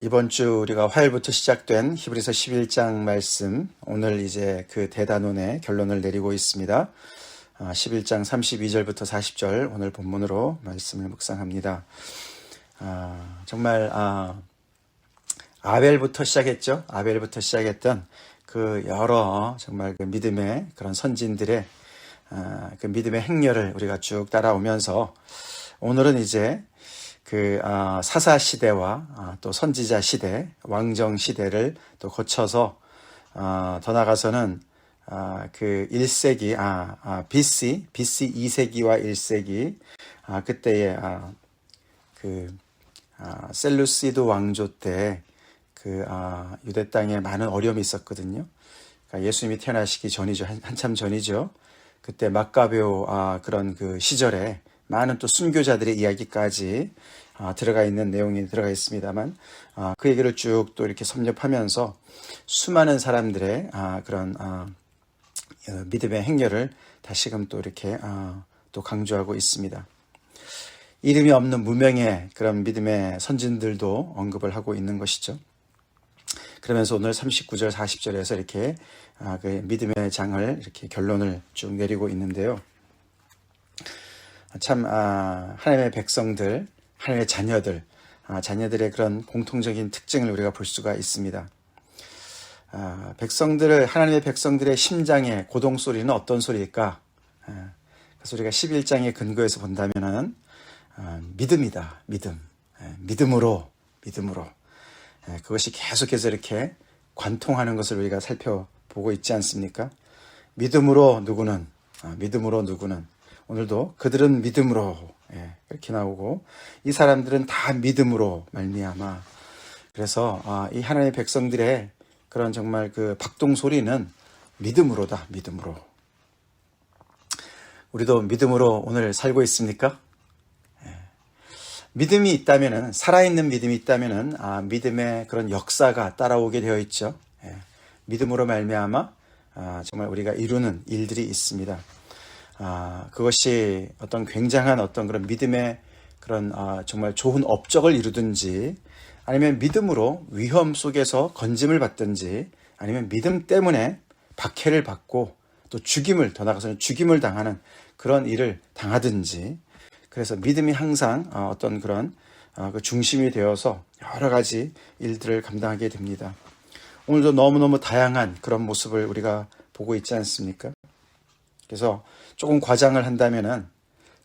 이번 주 우리가 화요일부터 시작된 히브리서 11장 말씀, 오늘 이제 그 대단원의 결론을 내리고 있습니다. 11장 32절부터 40절 오늘 본문으로 말씀을 묵상합니다. 정말 아벨부터 시작했죠. 아벨부터 시작했던 그 여러 정말 그 믿음의 그런 선진들의 그 믿음의 행렬을 우리가 쭉 따라오면서 오늘은 이제 그 사사 시대와 또 선지자 시대, 왕정 시대를 또 거쳐서 더 나가서는 그 1세기 BC 2세기와 1세기 그때의 그 셀루시드 왕조 때 그 유대 땅에 많은 어려움이 있었거든요. 그러니까 예수님이 태어나시기 전이죠. 한참 전이죠. 그때 막가베오 그런 그 시절에 많은 또 순교자들의 이야기까지 들어가 있는 내용이 들어가 있습니다만 그 얘기를 쭉 또 이렇게 섭렵하면서 수많은 사람들의 그런 믿음의 행렬을 다시금 또 이렇게 또 강조하고 있습니다. 이름이 없는 무명의 그런 믿음의 선진들도 언급을 하고 있는 것이죠. 그러면서 오늘 39절 40절에서 이렇게 그 믿음의 장을 이렇게 결론을 쭉 내리고 있는데요. 참 하나님의 백성들, 하나님의 자녀들, 자녀들의 그런 공통적인 특징을 우리가 볼 수가 있습니다. 하나님의 백성들의 심장의 고동 소리는 어떤 소리일까? 그래서 우리가 11장의 근거에서 본다면은 믿음이다, 믿음. 믿음으로. 그것이 계속해서 이렇게 관통하는 것을 우리가 살펴보고 있지 않습니까? 믿음으로 누구는 오늘도 그들은 믿음으로 이렇게 나오고 이 사람들은 다 믿음으로 말미암아. 그래서 이 하나님의 백성들의 그런 정말 그 박동 소리는 믿음으로다. 믿음으로. 우리도 믿음으로 오늘 살고 있습니까? 믿음이 있다면은, 살아있는 믿음이 있다면은 믿음의 그런 역사가 따라오게 되어 있죠. 믿음으로 말미암아 정말 우리가 이루는 일들이 있습니다. 그것이 어떤 굉장한 어떤 그런 믿음의 그런 정말 좋은 업적을 이루든지 아니면 믿음으로 위험 속에서 건짐을 받든지 아니면 믿음 때문에 박해를 받고 또 더 나아가서는 죽임을 당하는 그런 일을 당하든지, 그래서 믿음이 항상 어떤 그런 그 중심이 되어서 여러 가지 일들을 감당하게 됩니다. 오늘도 너무너무 다양한 그런 모습을 우리가 보고 있지 않습니까? 그래서 조금 과장을 한다면은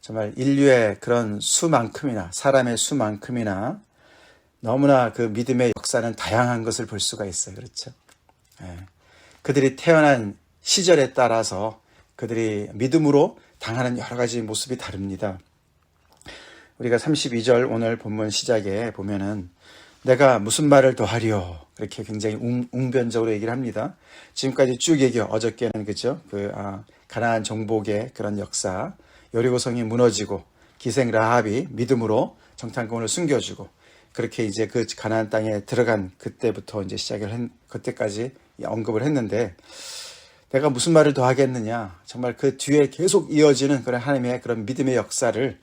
정말 인류의 그런 수만큼이나 사람의 수만큼이나 너무나 그 믿음의 역사는 다양한 것을 볼 수가 있어요. 그렇죠? 그들이 태어난 시절에 따라서 그들이 믿음으로 당하는 여러 가지 모습이 다릅니다. 우리가 32절 오늘 본문 시작에 보면은 내가 무슨 말을 더 하리요? 그렇게 굉장히 웅변적으로 얘기를 합니다. 지금까지 쭉 얘기해요. 어저께는 그죠? 가나안 정복의 그런 역사, 여리고성이 무너지고 기생 라합이 믿음으로 정탐꾼을 숨겨주고 그렇게 이제 그 가나안 땅에 들어간 그때부터 이제 그때까지 언급을 했는데, 내가 무슨 말을 더 하겠느냐? 정말 그 뒤에 계속 이어지는 그런 하나님의 그런 믿음의 역사를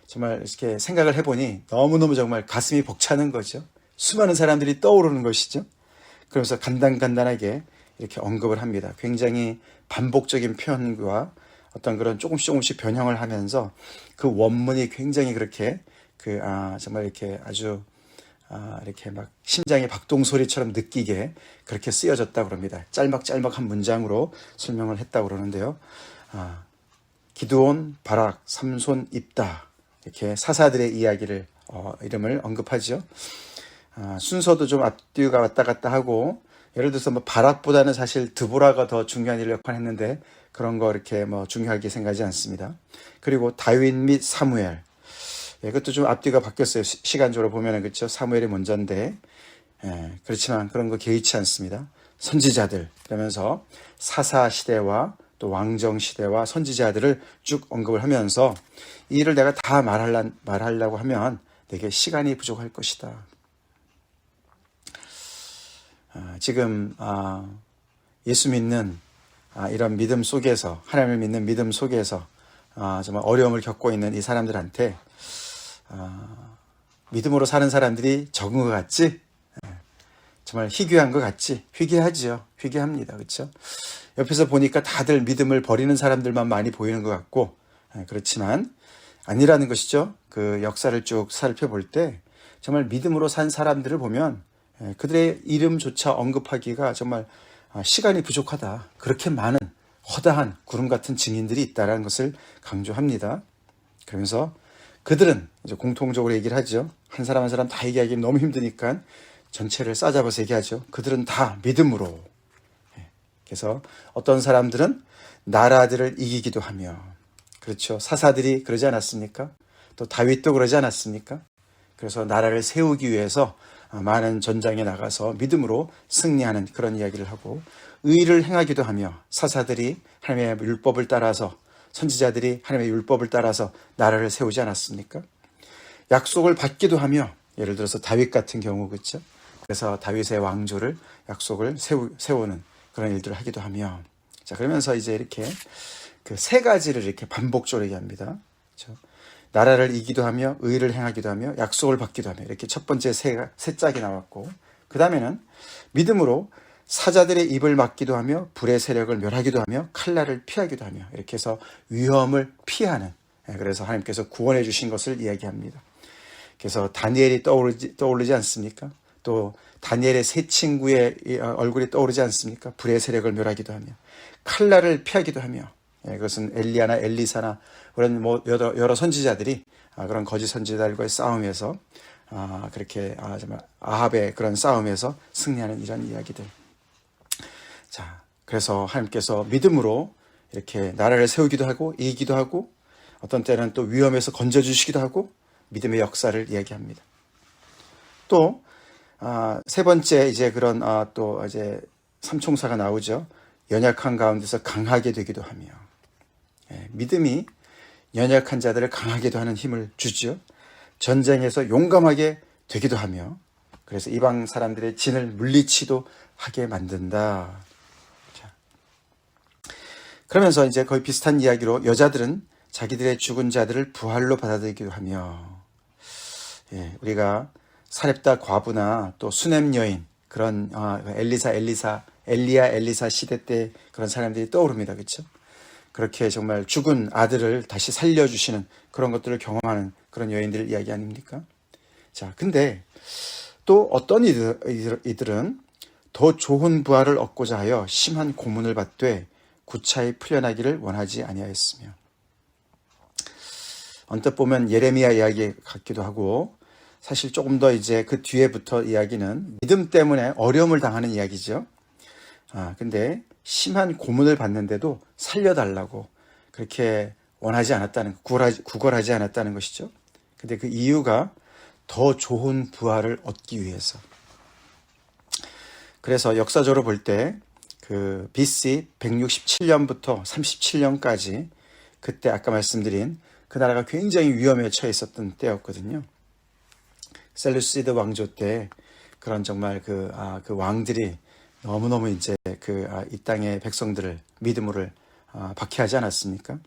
정말 이렇게 생각을 해보니 너무너무 정말 가슴이 벅차는 거죠. 수많은 사람들이 떠오르는 것이죠. 그러면서 간단하게 이렇게 언급을 합니다. 굉장히 반복적인 표현과 어떤 그런 조금씩 변형을 하면서 그 원문이 굉장히 그렇게 정말 이렇게 아주 이렇게 막 심장의 박동 소리처럼 느끼게 그렇게 쓰여졌다고 그럽니다. 짤막한 문장으로 설명을 했다고 그러는데요. 기드온, 바락, 삼손, 입다, 이렇게 사사들의 이름을 언급하죠. 순서도 좀 앞뒤가 왔다 갔다 하고, 예를 들어서 바락보다는 사실 드보라가 더 중요한 일을 역할했는데 그런 거 이렇게 중요하게 생각하지 않습니다. 그리고 다윗 및 사무엘, 그것도 좀 앞뒤가 바뀌었어요. 시간적으로 보면은 그렇죠. 사무엘이 먼저인데 그렇지만 그런 거 개의치 않습니다. 선지자들, 그러면서 사사 시대와 또 왕정 시대와 선지자들을 쭉 언급을 하면서 이 일을 내가 다 말하려고 하면 내게 시간이 부족할 것이다. 지금 예수 믿는 이런 믿음 속에서, 하나님을 믿는 믿음 속에서 정말 어려움을 겪고 있는 이 사람들한테 믿음으로 사는 사람들이 적은 것 같지? 정말 희귀한 것 같지? 희귀하지요. 희귀합니다. 그렇죠? 옆에서 보니까 다들 믿음을 버리는 사람들만 많이 보이는 것 같고, 그렇지만 아니라는 것이죠. 그 역사를 쭉 살펴볼 때 정말 믿음으로 산 사람들을 보면 그들의 이름조차 언급하기가 정말 시간이 부족하다. 그렇게 많은 허다한 구름 같은 증인들이 있다는 것을 강조합니다. 그러면서 그들은 이제 공통적으로 얘기를 하죠. 한 사람 한 사람 다 얘기하기 너무 힘드니까 전체를 싸잡아서 얘기하죠. 그들은 다 믿음으로. 그래서 어떤 사람들은 나라들을 이기기도 하며, 그렇죠. 사사들이 그러지 않았습니까? 또 다윗도 그러지 않았습니까? 그래서 나라를 세우기 위해서 많은 전장에 나가서 믿음으로 승리하는 그런 이야기를 하고, 의를 행하기도 하며, 사사들이 하나님의 율법을 따라서, 선지자들이 하나님의 율법을 따라서 나라를 세우지 않았습니까? 약속을 받기도 하며, 예를 들어서 다윗 같은 경우, 그렇죠? 그래서 다윗의 왕조를 약속을 세우는 그런 일들을 하기도 하며, 자, 그러면서 이제 이렇게 그 세 가지를 이렇게 반복적으로 얘기합니다. 그렇죠? 나라를 이기도 하며, 의를 행하기도 하며, 약속을 받기도 하며, 이렇게 첫 번째 세 짝이 나왔고, 그 다음에는 믿음으로 사자들의 입을 막기도 하며, 불의 세력을 멸하기도 하며, 칼날을 피하기도 하며, 이렇게 해서 위험을 피하는, 그래서 하나님께서 구원해 주신 것을 이야기합니다. 그래서 다니엘이 떠오르지 않습니까? 또 다니엘의 세 친구의 얼굴이 떠오르지 않습니까? 불의 세력을 멸하기도 하며, 칼날을 피하기도 하며, 그것은 엘리야나 엘리사나 그런 여러 선지자들이 그런 거짓 선지자들과의 싸움에서 그렇게 정말 아합의 그런 싸움에서 승리하는 이런 이야기들. 자, 그래서 하나님께서 믿음으로 이렇게 나라를 세우기도 하고 이기기도 하고, 어떤 때는 또 위험에서 건져주시기도 하고, 믿음의 역사를 이야기합니다. 또 세 번째 이제 그런 또 이제 삼총사가 나오죠. 연약한 가운데서 강하게 되기도 하며, 믿음이 연약한 자들을 강하게도 하는 힘을 주죠. 전쟁에서 용감하게 되기도 하며, 그래서 이방 사람들의 진을 물리치도 하게 만든다. 자, 그러면서 이제 거의 비슷한 이야기로 여자들은 자기들의 죽은 자들을 부활로 받아들이기도 하며, 우리가 사렙다 과부나 또 수넴 여인, 그런 엘리야 엘리사 시대 때 그런 사람들이 떠오릅니다. 그렇죠? 그렇게 정말 죽은 아들을 다시 살려주시는 그런 것들을 경험하는 그런 여인들 이야기 아닙니까? 자, 근데 또 어떤 이들은 더 좋은 부활을 얻고자 하여 심한 고문을 받되 구차히 풀려나기를 원하지 아니하였으며, 언뜻 보면 예레미야 이야기 같기도 하고, 사실 조금 더 이제 그 뒤에부터 이야기는 믿음 때문에 어려움을 당하는 이야기죠. 근데 심한 고문을 받는데도 살려달라고 그렇게 원하지 않았다는, 구걸하지 않았다는 것이죠. 근데 그 이유가 더 좋은 부활을 얻기 위해서. 그래서 역사적으로 볼 때 그 BC 167년부터 37년까지, 그때 아까 말씀드린 그 나라가 굉장히 위험에 처해 있었던 때였거든요. 셀루시드 왕조 때 그런 정말 그 왕들이 너무너무 이제 이 땅의 백성들을 믿음으로 박해하지 않았습니까?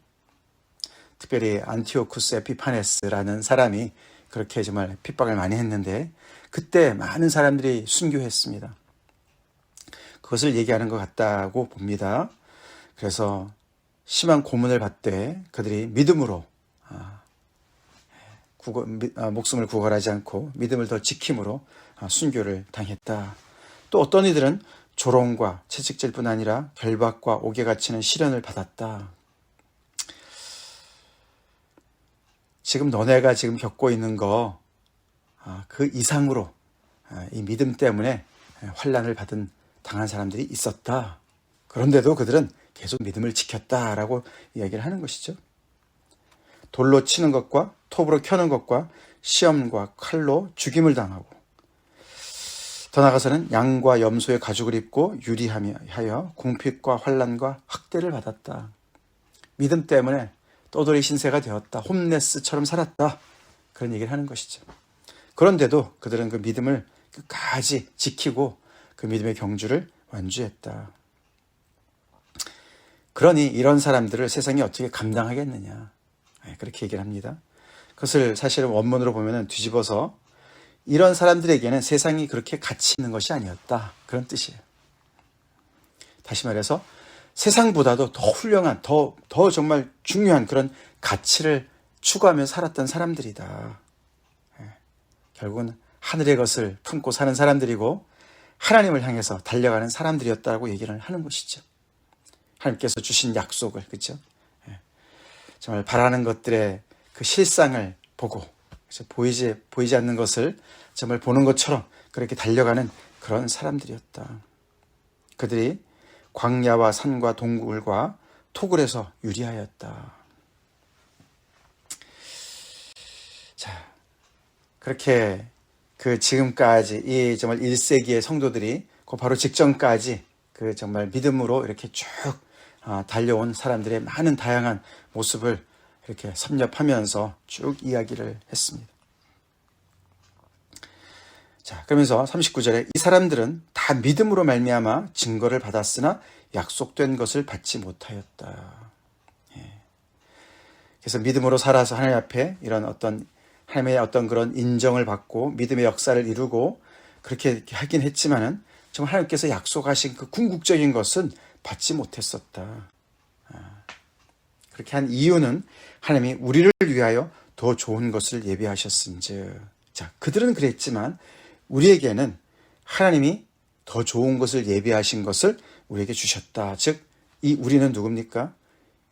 특별히 안티오쿠스 에피파네스라는 사람이 그렇게 정말 핍박을 많이 했는데, 그때 많은 사람들이 순교했습니다. 그것을 얘기하는 것 같다고 봅니다. 그래서 심한 고문을 받되 그들이 믿음으로 목숨을 구걸하지 않고 믿음을 더 지킴으로 순교를 당했다. 또 어떤 이들은 조롱과 채찍질뿐 아니라 결박과 옥에 갇히는 시련을 받았다. 지금 너네가 지금 겪고 있는 거 그 이상으로 이 믿음 때문에 환난을 당한 사람들이 있었다. 그런데도 그들은 계속 믿음을 지켰다라고 이야기를 하는 것이죠. 돌로 치는 것과 톱으로 켜는 것과 시험과 칼로 죽임을 당하고, 더 나아가서는 양과 염소의 가죽을 입고 유리하여 궁핍과 환난과 학대를 받았다. 믿음 때문에 떠돌이 신세가 되었다. 홈레스처럼 살았다. 그런 얘기를 하는 것이죠. 그런데도 그들은 그 믿음을 끝까지 지키고 그 믿음의 경주를 완주했다. 그러니 이런 사람들을 세상이 어떻게 감당하겠느냐, 그렇게 얘기를 합니다. 그것을 사실은 원문으로 보면 뒤집어서 이런 사람들에게는 세상이 그렇게 가치 있는 것이 아니었다. 그런 뜻이에요. 다시 말해서 세상보다도 더 훌륭한, 더 정말 중요한 그런 가치를 추구하며 살았던 사람들이다. 결국은 하늘의 것을 품고 사는 사람들이고 하나님을 향해서 달려가는 사람들이었다고 얘기를 하는 것이죠. 하나님께서 주신 약속을, 그렇죠? 정말 바라는 것들의 그 실상을 보고 보이지 않는 것을 정말 보는 것처럼 그렇게 달려가는 그런 사람들이었다. 그들이 광야와 산과 동굴과 토굴에서 유리하였다. 자, 그렇게 그 지금까지 이 정말 1세기의 성도들이 그 바로 직전까지 그 정말 믿음으로 이렇게 쭉 달려온 사람들의 많은 다양한 모습을 이렇게 섭렵하면서 쭉 이야기를 했습니다. 자, 그러면서 39절에 이 사람들은 다 믿음으로 말미암아 증거를 받았으나 약속된 것을 받지 못하였다. 그래서 믿음으로 살아서 하나님 앞에 이런 어떤 하나님의 어떤 그런 인정을 받고 믿음의 역사를 이루고 그렇게 하긴 했지만은 정말 하나님께서 약속하신 그 궁극적인 것은 받지 못했었다. 그렇게 한 이유는 하나님이 우리를 위하여 더 좋은 것을 예비하셨은즉. 자, 그들은 그랬지만 우리에게는 하나님이 더 좋은 것을 예비하신 것을 우리에게 주셨다. 즉, 이 우리는 누굽니까?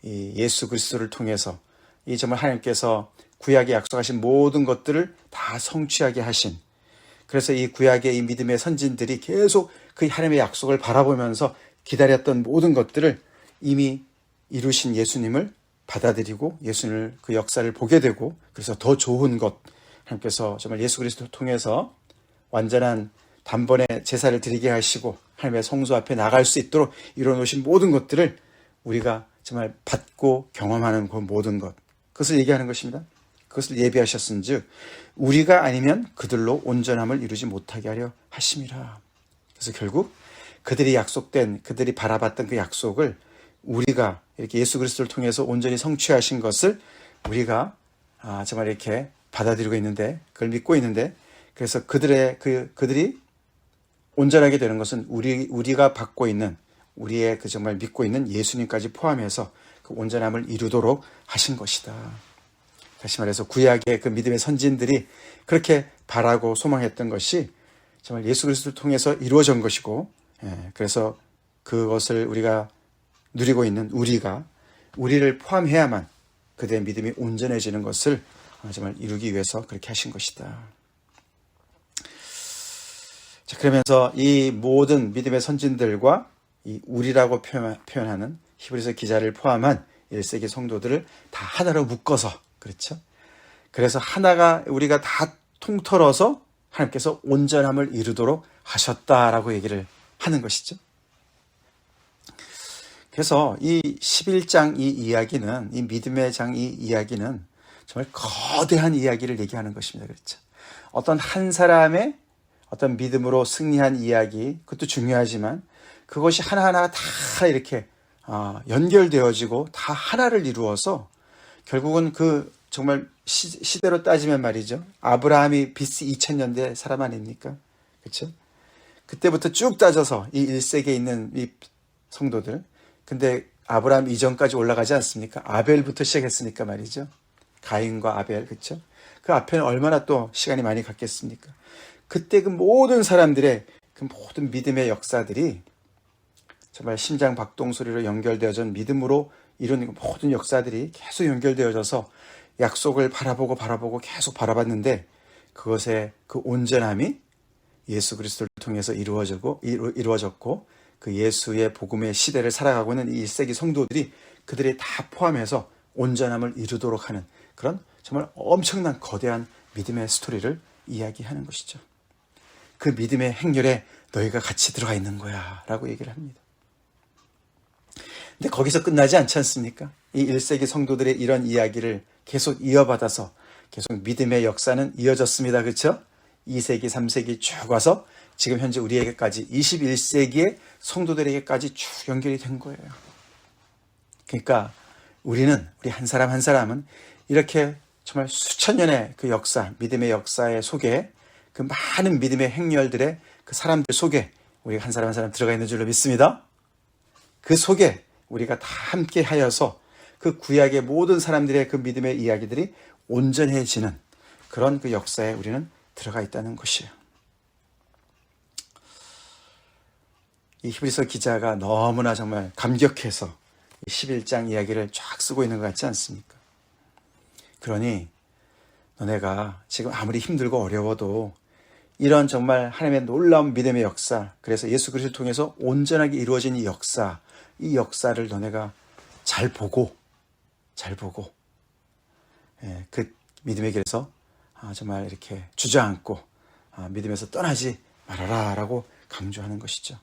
이 예수 그리스도를 통해서 이 정말 하나님께서 구약에 약속하신 모든 것들을 다 성취하게 하신, 그래서 이 구약의 이 믿음의 선진들이 계속 그 하나님의 약속을 바라보면서 기다렸던 모든 것들을 이미 이루신 예수님을 받아들이고 예수님을 그 역사를 보게 되고, 그래서 더 좋은 것, 하나님께서 정말 예수 그리스도를 통해서 완전한 단번에 제사를 드리게 하시고 하나님의 성소 앞에 나갈 수 있도록 이루어놓으신 모든 것들을 우리가 정말 받고 경험하는 그 모든 것, 그것을 얘기하는 것입니다. 그것을 예비하셨은즉 우리가 아니면 그들로 온전함을 이루지 못하게 하려 하심이라. 그래서 결국 그들이 약속된, 그들이 바라봤던 그 약속을 우리가 이렇게 예수 그리스도를 통해서 온전히 성취하신 것을 우리가 정말 이렇게 받아들이고 있는데, 그걸 믿고 있는데, 그래서 그들이 온전하게 되는 것은 우리가 받고 있는, 우리의 그 정말 믿고 있는 예수님까지 포함해서 그 온전함을 이루도록 하신 것이다. 다시 말해서 구약의 그 믿음의 선진들이 그렇게 바라고 소망했던 것이 정말 예수 그리스도를 통해서 이루어진 것이고, 그래서 그것을 우리가 누리고 있는 우리를 포함해야만 그들의 믿음이 온전해지는 것을 정말 이루기 위해서 그렇게 하신 것이다. 자, 그러면서 이 모든 믿음의 선진들과 이 우리라고 표현하는 히브리서 기자를 포함한 1세기 성도들을 다 하나로 묶어서, 그렇죠? 그래서 하나가 우리가 다 통틀어서 하나님께서 온전함을 이루도록 하셨다라고 얘기를 하는 것이죠. 그래서 이 11장 이 이야기는, 이 믿음의 장 이 이야기는 정말 거대한 이야기를 얘기하는 것입니다. 그렇죠? 어떤 한 사람의 어떤 믿음으로 승리한 이야기, 그것도 중요하지만 그것이 하나하나 다 이렇게 연결되어지고 다 하나를 이루어서 결국은 그 정말 시대로 따지면 말이죠. 아브라함이 BC 2000년대 사람 아닙니까? 그렇죠? 그때부터 쭉 따져서 이 1세기에 있는 이 성도들, 근데 아브라함 이전까지 올라가지 않습니까? 아벨부터 시작했으니까 말이죠. 가인과 아벨, 그렇죠? 그 앞에는 얼마나 또 시간이 많이 갔겠습니까? 그때 그 모든 사람들의 그 모든 믿음의 역사들이 정말 심장 박동 소리로 연결되어져 믿음으로 이룬 모든 역사들이 계속 연결되어져서 약속을 바라보고 계속 바라봤는데, 그것의 그 온전함이 예수 그리스도를 통해서 이루어졌고 그 예수의 복음의 시대를 살아가고 있는 이 1세기 성도들이 그들이 다 포함해서 온전함을 이루도록 하는 그런 정말 엄청난 거대한 믿음의 스토리를 이야기하는 것이죠. 그 믿음의 행렬에 너희가 같이 들어가 있는 거야 라고 얘기를 합니다. 근데 거기서 끝나지 않지 않습니까? 이 1세기 성도들의 이런 이야기를 계속 이어받아서 계속 믿음의 역사는 이어졌습니다. 그렇죠? 2세기, 3세기 쭉 와서 지금 현재 우리에게까지 21세기의 성도들에게까지 쭉 연결이 된 거예요. 그러니까 우리 한 사람 한 사람은 이렇게 정말 수천 년의 그 역사, 믿음의 역사의 속에 그 많은 믿음의 행렬들의 그 사람들 속에 우리가 한 사람 한 사람 들어가 있는 줄로 믿습니다. 그 속에 우리가 다 함께 하여서 그 구약의 모든 사람들의 그 믿음의 이야기들이 온전해지는 그런 그 역사에 우리는 들어가 있다는 것이에요. 이 히브리서 기자가 너무나 정말 감격해서 11장 이야기를 쫙 쓰고 있는 것 같지 않습니까? 그러니 너네가 지금 아무리 힘들고 어려워도 이런 정말 하나님의 놀라운 믿음의 역사, 그래서 예수 그리스도를 통해서 온전하게 이루어진 이 역사를 너네가 잘 보고 그 믿음의 길에서 정말 이렇게 주저앉고 믿음에서 떠나지 말아라 라고 강조하는 것이죠.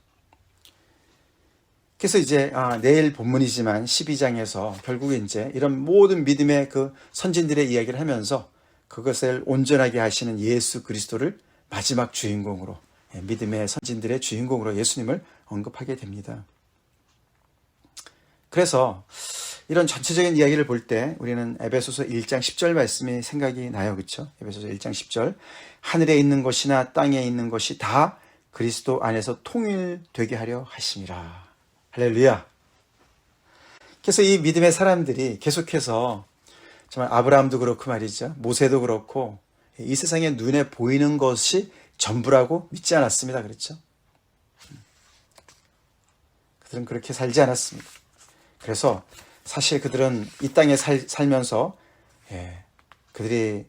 그래서 이제 내일 본문이지만 12장에서 결국에 이제 이런 모든 믿음의 그 선진들의 이야기를 하면서 그것을 온전하게 하시는 예수 그리스도를 마지막 주인공으로, 믿음의 선진들의 주인공으로 예수님을 언급하게 됩니다. 그래서 이런 전체적인 이야기를 볼 때 우리는 에베소서 1장 10절 말씀이 생각이 나요. 그렇죠? 에베소서 1장 10절. 하늘에 있는 것이나 땅에 있는 것이 다 그리스도 안에서 통일되게 하려 하심이라. 할렐루야. 그래서 이 믿음의 사람들이 계속해서 정말 아브라함도 그렇고 말이죠. 모세도 그렇고 이 세상에 눈에 보이는 것이 전부라고 믿지 않았습니다. 그렇죠? 그들은 그렇게 살지 않았습니다. 그래서 사실 그들은 이 땅에 살면서 그들이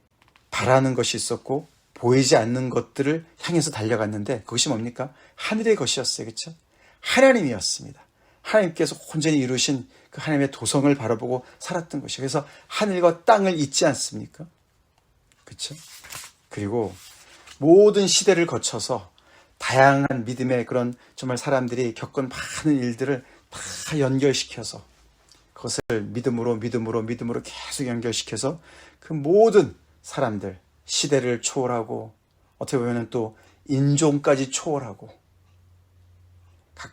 바라는 것이 있었고 보이지 않는 것들을 향해서 달려갔는데 그것이 뭡니까? 하늘의 것이었어요. 그렇죠? 하나님이었습니다. 하나님께서 온전히 이루신 그 하나님의 도성을 바라보고 살았던 것이에요. 그래서 하늘과 땅을 잊지 않습니까? 그렇죠? 그리고 모든 시대를 거쳐서 다양한 믿음의 그런 정말 사람들이 겪은 많은 일들을 다 연결시켜서 그것을 믿음으로 계속 연결시켜서 그 모든 사람들, 시대를 초월하고 어떻게 보면 또 인종까지 초월하고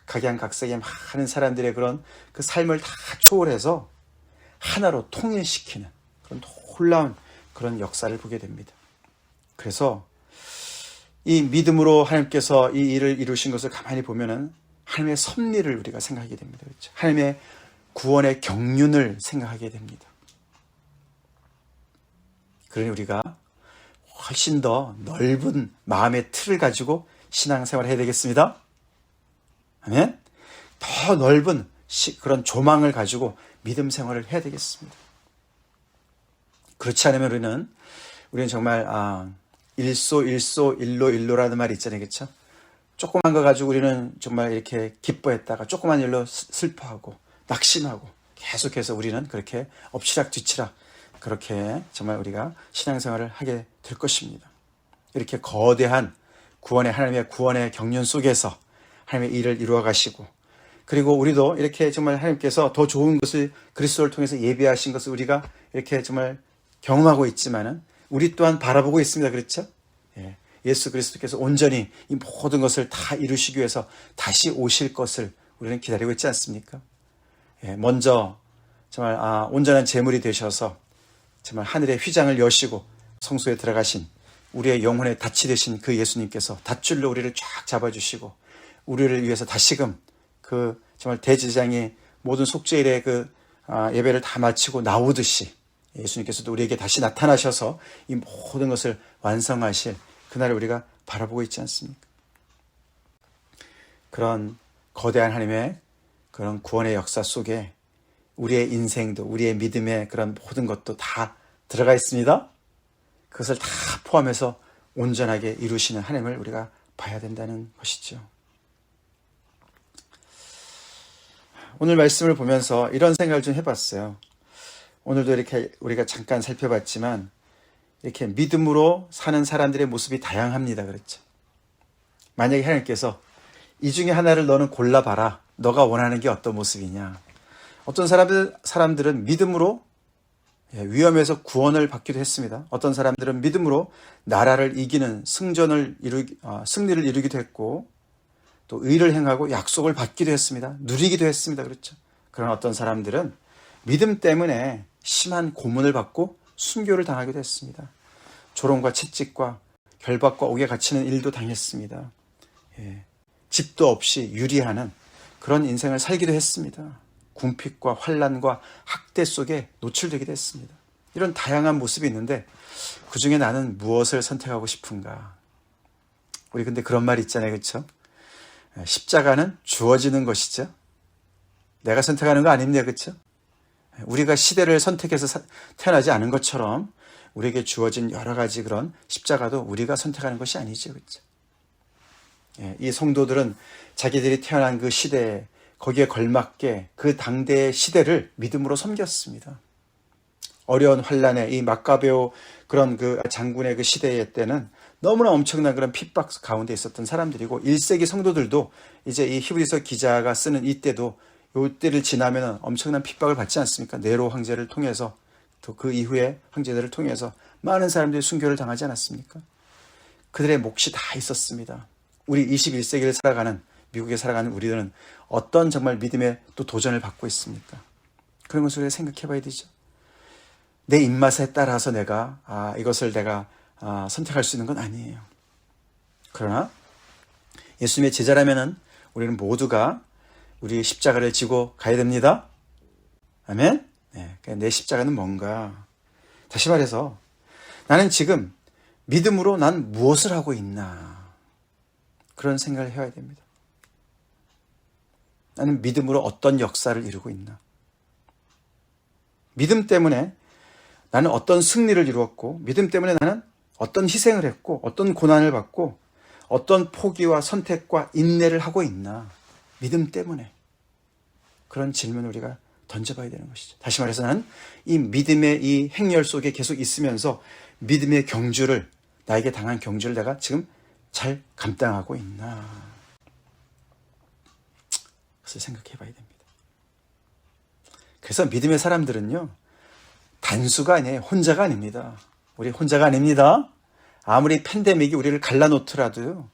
각양각색의 많은 사람들의 그런 그 삶을 다 초월해서 하나로 통일시키는 그런 놀라운 그런 역사를 보게 됩니다. 그래서 이 믿음으로 하나님께서 이 일을 이루신 것을 가만히 보면은 하나님의 섭리를 우리가 생각하게 됩니다. 그렇죠? 하나님의 구원의 경륜을 생각하게 됩니다. 그러니 우리가 훨씬 더 넓은 마음의 틀을 가지고 신앙생활을 해야 되겠습니다. 아멘? 더 넓은 그런 조망을 가지고 믿음 생활을 해야 되겠습니다. 그렇지 않으면 우리는 정말 일로라는 말이 있잖아요. 그렇죠? 조그만 거 가지고 우리는 정말 이렇게 기뻐했다가 조그만 일로 슬퍼하고 낙심하고 계속해서 우리는 그렇게 엎치락뒤치락 그렇게 정말 우리가 신앙생활을 하게 될 것입니다. 이렇게 거대한 하나님의 구원의 경륜 속에서 하나님의 일을 이루어 가시고 그리고 우리도 이렇게 정말 하나님께서 더 좋은 것을 그리스도를 통해서 예비하신 것을 우리가 이렇게 정말 경험하고 있지만은 우리 또한 바라보고 있습니다. 그렇죠? 예수 그리스도께서 온전히 이 모든 것을 다 이루시기 위해서 다시 오실 것을 우리는 기다리고 있지 않습니까? 먼저 정말 온전한 제물이 되셔서 정말 하늘의 휘장을 여시고 성소에 들어가신 우리의 영혼의 닻이 되신 그 예수님께서 밧줄로 우리를 쫙 잡아주시고 우리를 위해서 다시금 그 정말 대제사장이 모든 속죄일의 그 예배를 다 마치고 나오듯이 예수님께서도 우리에게 다시 나타나셔서 이 모든 것을 완성하실 그날을 우리가 바라보고 있지 않습니까? 그런 거대한 하나님의 그런 구원의 역사 속에 우리의 인생도 우리의 믿음의 그런 모든 것도 다 들어가 있습니다. 그것을 다 포함해서 온전하게 이루시는 하나님을 우리가 봐야 된다는 것이죠. 오늘 말씀을 보면서 이런 생각을 좀 해봤어요. 오늘도 이렇게 우리가 잠깐 살펴봤지만 이렇게 믿음으로 사는 사람들의 모습이 다양합니다. 그렇죠? 만약에 하나님께서 이 중에 하나를 너는 골라봐라. 너가 원하는 게 어떤 모습이냐. 어떤 사람들은 믿음으로 위험에서 구원을 받기도 했습니다. 어떤 사람들은 믿음으로 나라를 이기는 승리를 이루기도 했고 또 의를 행하고 약속을 받기도 했습니다. 누리기도 했습니다. 그렇죠? 그런 어떤 사람들은 믿음 때문에 심한 고문을 받고 순교를 당하기도 했습니다. 조롱과 채찍과 결박과 옥에 갇히는 일도 당했습니다. 집도 없이 유리하는 그런 인생을 살기도 했습니다. 궁핍과 환난과 학대 속에 노출되기도 했습니다. 이런 다양한 모습이 있는데 그 중에 나는 무엇을 선택하고 싶은가? 우리 근데 그런 말 있잖아요. 그렇죠? 십자가는 주어지는 것이죠. 내가 선택하는 거 아닙니다. 그렇죠? 우리가 시대를 선택해서 태어나지 않은 것처럼 우리에게 주어진 여러 가지 그런 십자가도 우리가 선택하는 것이 아니죠. 그렇죠? 이 성도들은 자기들이 태어난 그 시대에 거기에 걸맞게 그 당대의 시대를 믿음으로 섬겼습니다. 어려운 환란에 이 마카베오 그런 그 장군의 그 시대의 때는 너무나 엄청난 그런 핍박 가운데 있었던 사람들이고 1세기 성도들도 이제 이 히브리서 기자가 쓰는 이때도 이때를 지나면 엄청난 핍박을 받지 않습니까? 네로 황제를 통해서 또 그 이후에 황제들을 통해서 많은 사람들이 순교를 당하지 않았습니까? 그들의 몫이 다 있었습니다. 우리 21세기를 살아가는 미국에 살아가는 우리들은 어떤 정말 믿음의 또 도전을 받고 있습니까? 그런 것을 우리가 생각해 봐야 되죠. 내 입맛에 따라서 내가 이것을 내가 선택할 수 있는 건 아니에요. 그러나 예수님의 제자라면은 우리는 모두가 우리 십자가를 지고 가야 됩니다. 아멘? 내 십자가는 뭔가? 다시 말해서 나는 지금 믿음으로 난 무엇을 하고 있나? 그런 생각을 해야 됩니다. 나는 믿음으로 어떤 역사를 이루고 있나? 믿음 때문에 나는 어떤 승리를 이루었고, 믿음 때문에 나는 어떤 희생을 했고, 어떤 고난을 받고, 어떤 포기와 선택과 인내를 하고 있나? 믿음 때문에. 그런 질문을 우리가 던져봐야 되는 것이죠. 다시 말해서 나는 이 믿음의 이 행렬 속에 계속 있으면서 믿음의 경주를, 나에게 당한 경주를 내가 지금 잘 감당하고 있나? 그것을 생각해 봐야 됩니다. 그래서 믿음의 사람들은요, 단수가 아니에요. 혼자가 아닙니다. 우리 혼자가 아닙니다. 아무리 팬데믹이 우리를 갈라놓더라도요,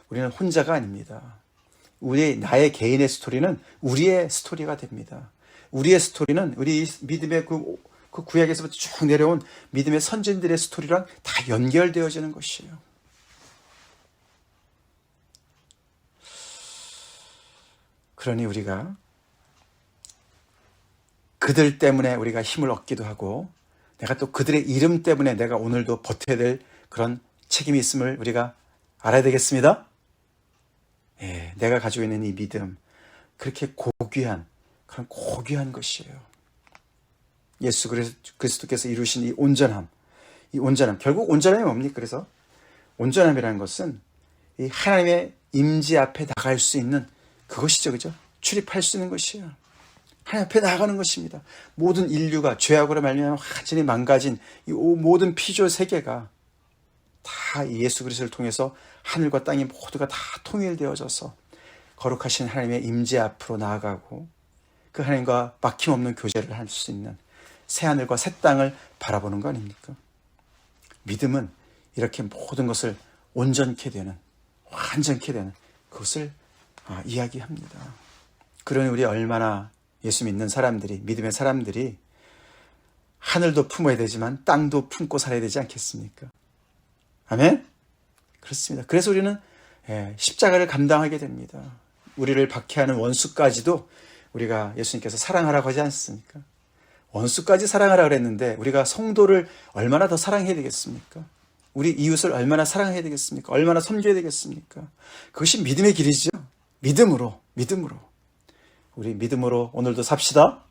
우리는 혼자가 아닙니다. 나의 개인의 스토리는 우리의 스토리가 됩니다. 우리의 스토리는 우리 믿음의 그 구약에서부터 쭉 내려온 믿음의 선진들의 스토리랑 다 연결되어지는 것이에요. 그러니 우리가 그들 때문에 우리가 힘을 얻기도 하고, 내가 또 그들의 이름 때문에 내가 오늘도 버텨야 될 그런 책임이 있음을 우리가 알아야 되겠습니다. 내가 가지고 있는 이 믿음, 그렇게 고귀한, 그런 고귀한 것이에요. 예수 그리스도께서 이루신 이 온전함, 결국 온전함이 뭡니까? 그래서 온전함이라는 것은 이 하나님의 임재 앞에 나갈 수 있는 그것이죠, 그죠? 출입할 수 있는 것이에요. 하나님 앞에 나가는 것입니다. 모든 인류가 죄악으로 말미암아 완전히 망가진 이 모든 피조 세계가 다 예수 그리스도를 통해서 하늘과 땅이 모두가 다 통일되어져서 거룩하신 하나님의 임재 앞으로 나아가고 그 하나님과 막힘없는 교제를 할 수 있는 새 하늘과 새 땅을 바라보는 거 아닙니까? 믿음은 이렇게 모든 것을 온전케 되는, 완전케 되는 그것을 이야기합니다. 그러니 우리 얼마나 예수 믿는 사람들이, 믿음의 사람들이 하늘도 품어야 되지만 땅도 품고 살아야 되지 않겠습니까? 아멘? 그렇습니다. 그래서 우리는 십자가를 감당하게 됩니다. 우리를 박해하는 원수까지도 우리가 예수님께서 사랑하라고 하지 않습니까? 원수까지 사랑하라고 그랬는데 우리가 성도를 얼마나 더 사랑해야 되겠습니까? 우리 이웃을 얼마나 사랑해야 되겠습니까? 얼마나 섬겨야 되겠습니까? 그것이 믿음의 길이죠. 믿음으로. 우리 믿음으로 오늘도 삽시다.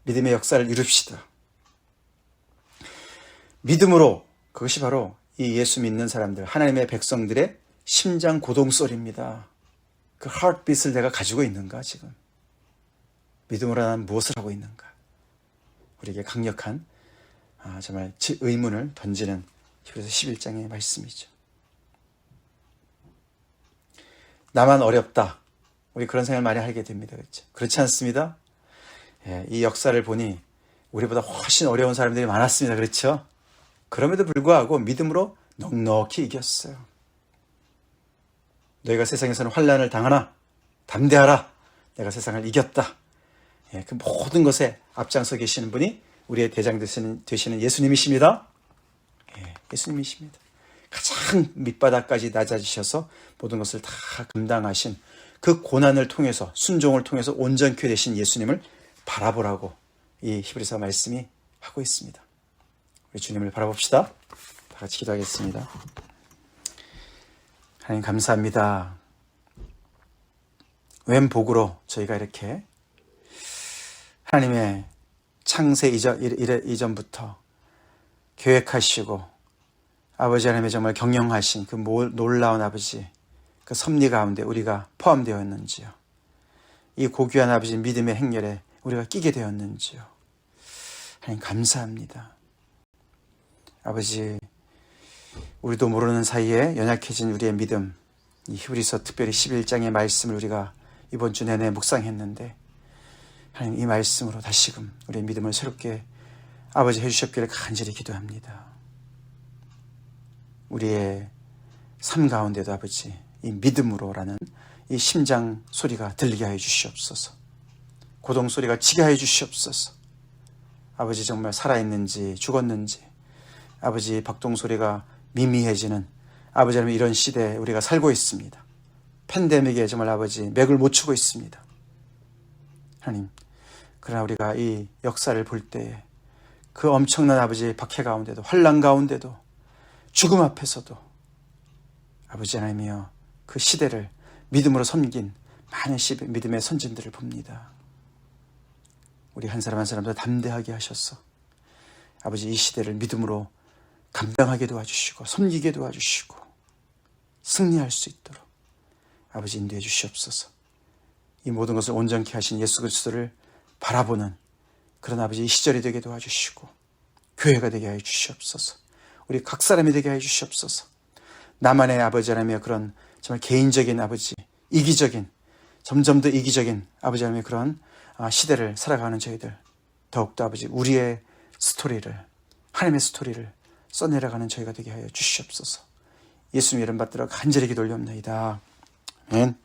믿음의 역사를 이룹시다. 믿음으로, 그것이 바로 이 예수 믿는 사람들, 하나님의 백성들의 심장 고동소리입니다. 그 하트빗을 내가 가지고 있는가 지금? 믿음으로 난 무엇을 하고 있는가? 우리에게 강력한 정말 의문을 던지는 히브리서 11장의 말씀이죠. 나만 어렵다. 우리 그런 생각을 많이 하게 됩니다. 그렇죠? 그렇지 않습니다? 이 역사를 보니 우리보다 훨씬 어려운 사람들이 많았습니다. 그렇죠? 그럼에도 불구하고 믿음으로 넉넉히 이겼어요. 너희가 세상에서는 환난을 당하나 담대하라. 내가 세상을 이겼다. 그 모든 것에 앞장서 계시는 분이 우리의 대장 되시는 예수님이십니다. 예수님이십니다. 가장 밑바닥까지 낮아지셔서 모든 것을 다 감당하신 그 고난을 통해서, 순종을 통해서 온전케 되신 예수님을 바라보라고 이 히브리서 말씀이 하고 있습니다. 우리 주님을 바라봅시다. 다 같이 기도하겠습니다. 하나님 감사합니다. 웬 복으로 저희가 이렇게 하나님의 창세 이전부터 계획하시고 아버지 하나님의 정말 경영하신 그 놀라운 아버지 그 섭리 가운데 우리가 포함되어 있는지요. 이 고귀한 아버지 믿음의 행렬에 우리가 끼게 되었는지요. 하나님 감사합니다. 아버지, 우리도 모르는 사이에 연약해진 우리의 믿음, 이 히브리서 특별히 11장의 말씀을 우리가 이번 주 내내 묵상했는데 하나님 이 말씀으로 다시금 우리의 믿음을 새롭게 아버지 해주셨기를 간절히 기도합니다. 우리의 삶 가운데도 아버지 이 믿음으로라는 이 심장 소리가 들리게 하여 주시옵소서. 고동 소리가 지게 하여 주시옵소서. 아버지 정말 살아있는지 죽었는지 아버지 박동 소리가 미미해지는 아버지 하나님 이런 시대에 우리가 살고 있습니다. 팬데믹에 정말 아버지 맥을 못 추고 있습니다. 하나님, 그러나 우리가 이 역사를 볼 때에 그 엄청난 아버지의 박해 가운데도 환난 가운데도 죽음 앞에서도 아버지 하나님이여 그 시대를 믿음으로 섬긴 많은 믿음의 선진들을 봅니다. 우리 한 사람 한 사람도 담대하게 하셔서 아버지 이 시대를 믿음으로 감당하게 도와주시고 섬기게 도와주시고 승리할 수 있도록 아버지 인도해 주시옵소서. 이 모든 것을 온전케 하신 예수 그리스도를 바라보는 그런 아버지 이 시절이 되게 도와주시고 교회가 되게 하여 주시옵소서. 우리 각 사람이 되게 하여 주시옵소서. 나만의 아버지 하나님의 그런 정말 개인적인 아버지, 이기적인 점점 더 이기적인 아버지 하나님의 그런 시대를 살아가는 저희들 더욱더 아버지 우리의 스토리를 하나님의 스토리를 써내려가는 저희가 되게 하여 주시옵소서. 예수님 이름 받들어 간절히 기도 올려옵나이다. 아멘.